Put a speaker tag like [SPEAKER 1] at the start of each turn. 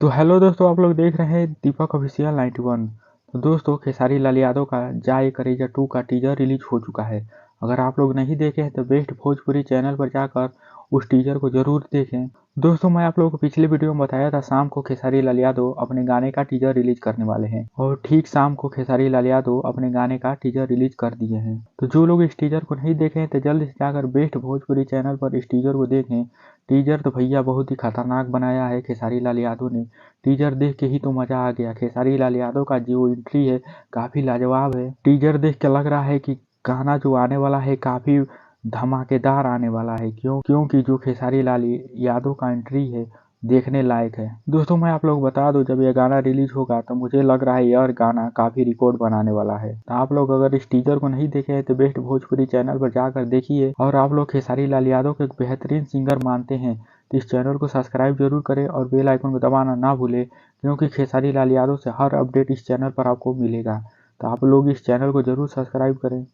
[SPEAKER 1] तो हेलो दोस्तों, आप लोग देख रहे हैं दीपक ऑफिशियल 91। तो दोस्तों, खेसारी लाल यादव का जाए करेजा 2 का टीजर रिलीज हो चुका है। अगर आप लोग नहीं देखे हैं तो बेस्ट भोजपुरी चैनल पर जाकर उस टीजर को जरूर देखें। दोस्तों, मैं आप लोगों को पिछले वीडियो में बताया था शाम को खेसारी लाल यादव अपने गाने का टीजर रिलीज करने वाले हैं, और ठीक शाम को खेसारी लाल यादव अपने गाने का टीजर रिलीज कर दिए हैं। तो जो लोग इस टीजर को नहीं देखे हैं तो जल्द से जाकर बेस्ट भोजपुरी चैनल पर इस टीजर को देखें। टीजर तो भैया बहुत ही खतरनाक बनाया है खेसारी लाल यादव ने। टीजर देख के ही तो मजा आ गया। खेसारी लाल यादव का जो एंट्री है काफी लाजवाब है। टीजर देख के लग रहा है कि गाना जो आने वाला है काफी धमाकेदार आने वाला है, क्योंकि जो खेसारी लाल यादव का एंट्री है देखने लायक है। दोस्तों, मैं आप लोग बता दूं, जब यह गाना रिलीज होगा तो मुझे लग रहा है यह गाना काफी रिकॉर्ड बनाने वाला है। तो आप लोग अगर इस टीजर को नहीं देखे हैं तो बेस्ट भोजपुरी चैनल पर जाकर देखिए। और आप लोग खेसारी लाल यादव को एक बेहतरीन सिंगर मानते हैं तो इस चैनल को सब्सक्राइब जरूर करें और बेल आइकन को दबाना ना भूलें, क्योंकि खेसारी लाल यादव से हर अपडेट इस चैनल पर आपको मिलेगा। तो आप लोग इस चैनल को जरूर सब्सक्राइब करें।